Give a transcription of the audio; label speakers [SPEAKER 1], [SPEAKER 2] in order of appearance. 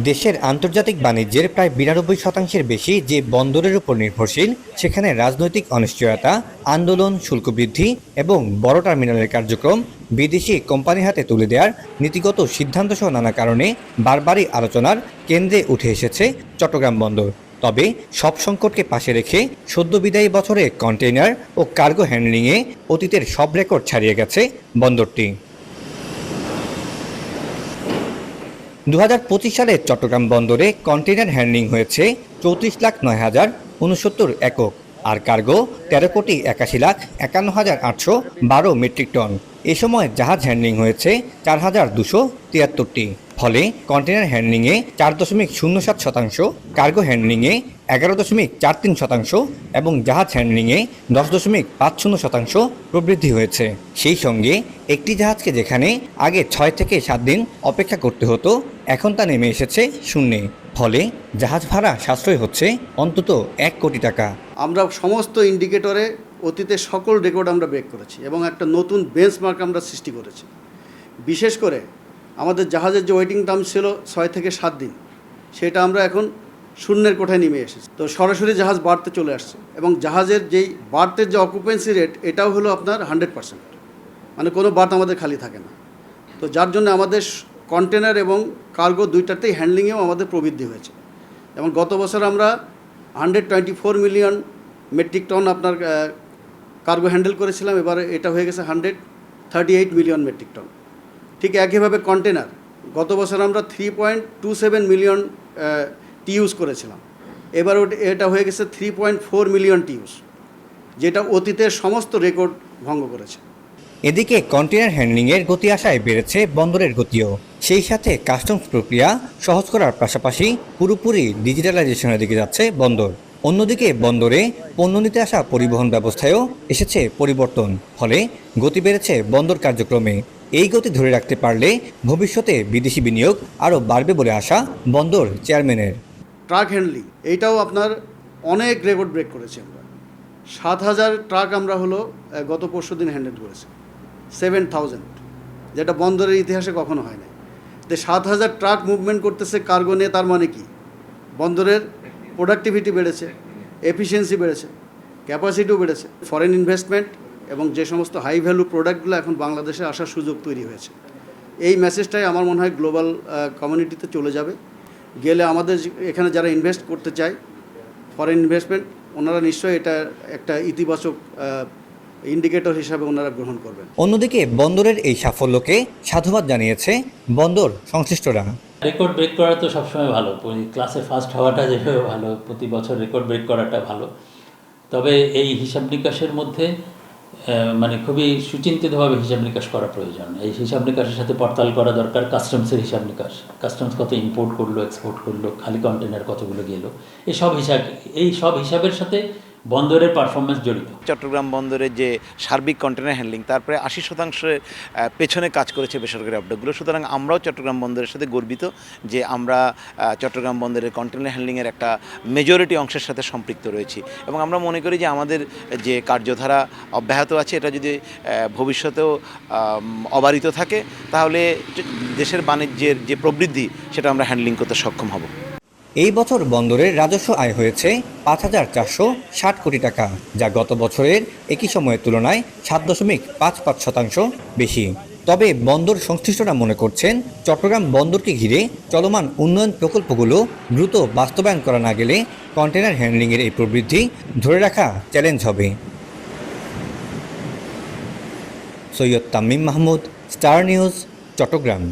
[SPEAKER 1] দেশের আন্তর্জাতিক বাণিজ্যের প্রায় ৯২% বেশি যে বন্দরের উপর নির্ভরশীল, সেখানে রাজনৈতিক অনিশ্চয়তা, আন্দোলন, শুল্ক বৃদ্ধি এবং বড় টার্মিনালের কার্যক্রম বিদেশি কোম্পানির হাতে তুলে দেওয়ার নীতিগত সিদ্ধান্তসহ নানা কারণে বারবারই আলোচনার কেন্দ্রে উঠে এসেছে চট্টগ্রাম বন্দর। তবে সব সংকটকে পাশে রেখে সদ্য বিদায়ী বছরে কন্টেইনার ও কার্গো হ্যান্ডলিংয়ে অতীতের সব রেকর্ড ছাড়িয়ে গেছে বন্দরটি। ২০২৫ সালে চট্টগ্রাম বন্দরে কন্টেইনার হ্যান্ডলিং হয়েছে ৩৪,০৯,০৬৯ একক, আর কার্গো ১৩,৮১,৫১,৮১২ মেট্রিক টন। এ সময় জাহাজ হ্যান্ডলিং হয়েছে ৪,২৭৩টি। ফলে কন্টেইনার হ্যান্ডলিংয়ে ৪.০৭%, কার্গো হ্যান্ডলিংয়ে ১১.৪৩% এবং জাহাজ হ্যান্ডলিংয়ে ১০.৫০% প্রবৃদ্ধি হয়েছে। সেই সঙ্গে একটি জাহাজকে যেখানে আগে ৬ থেকে ৭ দিন অপেক্ষা করতে হতো, এখন তা নেমে এসেছে শূন্যে। ফলে জাহাজ ভাড়া সাশ্রয় হচ্ছে অন্তত ১ কোটি টাকা।
[SPEAKER 2] আমরা সমস্ত ইন্ডিকেটরে অতীতের সকল রেকর্ড আমরা ব্রেক করেছি এবং একটা নতুন বেঞ্চমার্ক আমরা সৃষ্টি করেছি। বিশেষ করে আমাদের জাহাজের যে ওয়েটিং টাইম ছিল ৬ থেকে ৭ দিন, সেটা আমরা এখন শূন্যের কোঠায় নেমে এসেছি। তো সরাসরি জাহাজ বাড়তে চলে আসছে এবং জাহাজের যেই বার্থের যে অকুপেন্সি রেট, এটাও হলো আপনার 100%, মানে কোনো বার্থ আমাদের খালি থাকে না। তো যার জন্য আমাদের কন্টেনার এবং কার্গো দুইটাতেই হ্যান্ডলিংয়েও আমাদের প্রবৃদ্ধি হয়েছে। এবং গত বছর আমরা 124 মিলিয়ন মেট্রিক টন আপনার কার্গো হ্যান্ডেল করেছিলাম, এবার এটা হয়ে গেছে 138 মিলিয়ন মেট্রিক টন। ঠিক একইভাবে কন্টেনার গত বছর আমরা 3.27 মিলিয়ন টিউজ করেছিলাম, এবার এটা হয়ে গেছে 3.4 মিলিয়ন টিউজ, যেটা অতীতের সমস্ত রেকর্ড ভঙ্গ করেছে।
[SPEAKER 1] এদিকে কন্টেইনার হ্যান্ডলিংয়ের গতি আসায় বেড়েছে বন্দরের গতিও। সেই সাথে কাস্টমস প্রক্রিয়া সহজ করার পাশাপাশি পুরোপুরি ডিজিটালাইজেশনের দিকে যাচ্ছে বন্দর। অন্যদিকে বন্দরে পণ্য নিতে আসা পরিবহন ব্যবস্থায়ও এসেছে পরিবর্তন, ফলে গতি বেড়েছে বন্দর কার্যক্রমে। এই গতি ধরে রাখতে পারলে ভবিষ্যতে বিদেশি বিনিয়োগ আরও বাড়বে বলে আশা বন্দর চেয়ারম্যানের।
[SPEAKER 2] ট্রাক হ্যান্ডলিং এইটাও আপনার অনেক রেকর্ড ব্রেক করেছি আমরা। 7,000 ট্রাক আমরা গত পরশু দিন হ্যান্ডেল করেছি, 7,000, যেটা বন্দরের ইতিহাসে কখনো হয় না। তো 7,000 ট্রাক মুভমেন্ট করতেছে কার্গো নিয়ে, তার মানে কি বন্দরের প্রোডাক্টিভিটি বেড়েছে, এফিসিয়েন্সি বেড়েছে, ক্যাপাসিটিও বেড়েছে। ফরেন ইনভেস্টমেন্ট এবং যে সমস্ত হাই ভ্যালু প্রোডাক্টগুলো এখন বাংলাদেশে আসার সুযোগ তৈরি হয়েছে। এই মেসেজটাই আমার মনে হয় গ্লোবাল কমিউনিটিতে চলে যাবে। গেলে আমাদের এখানে যারা ইনভেস্ট করতে চায়, ফরেন ইনভেস্টমেন্ট, ওনারা নিশ্চয়ই এটা একটা ইতিবাচক ইন্ডিকেটর হিসাবে ওনারা গ্রহণ করবেন।
[SPEAKER 1] অন্যদিকে বন্দরের এই সাফল্যকে সাধুবাদ জানিয়েছে বন্দর সংশ্লিষ্টরা।
[SPEAKER 3] রেকর্ড ব্রেক করা তো সবসময় ভালো, ক্লাসে ফার্স্ট হওয়াটা যেভাবে ভালো, প্রতি বছর রেকর্ড ব্রেক করাটা ভালো। তবে এই হিসাব নিকাশের মধ্যে মানে খুবই সুচিন্তিতভাবে হিসাব নিকাশ করা প্রয়োজন। এই হিসাব নিকাশের সাথে পড়তাল করা দরকার কাস্টমসের হিসাব নিকাশ, কাস্টমস কত ইম্পোর্ট করলো, এক্সপোর্ট করলো, খালি কন্টেনার কতগুলো গেলো, এই সব হিসাবের সাথে বন্দরের পারফরমেন্স জড়িত।
[SPEAKER 4] চট্টগ্রাম বন্দরের যে সার্বিক কন্টেনার হ্যান্ডলিং, তারপরে 80% পেছনে কাজ করেছে বেসরকারি অপডকগুলো। সুতরাং আমরাও চট্টগ্রাম বন্দরের সাথে গর্বিত যে আমরা চট্টগ্রাম বন্দরের কন্টেনার হ্যান্ডলিংয়ের একটা মেজরিটি অংশের সাথে সম্পৃক্ত রয়েছি। এবং আমরা মনে করি যে আমাদের যে কার্যধারা অব্যাহত আছে, এটা যদি ভবিষ্যতেও অবারিত থাকে, তাহলে দেশের বাণিজ্যের যে প্রবৃদ্ধি, সেটা আমরা হ্যান্ডলিং করতে সক্ষম হব।
[SPEAKER 1] এই বছর বন্দরের রাজস্ব আয় হয়েছে ৫,৪৬০ কোটি টাকা, যা গত বছরের একই সময়ের তুলনায় ৭.৫৫% বেশি। তবে বন্দর সংশ্লিষ্টরা মনে করছেন, চট্টগ্রাম বন্দরকে ঘিরে চলমান উন্নয়ন প্রকল্পগুলো দ্রুত বাস্তবায়ন করা না গেলে কন্টেইনার হ্যান্ডলিংয়ের এই প্রবৃদ্ধি ধরে রাখা চ্যালেঞ্জ হবে। Syed Tamim Mahmud, star news, Chittagong.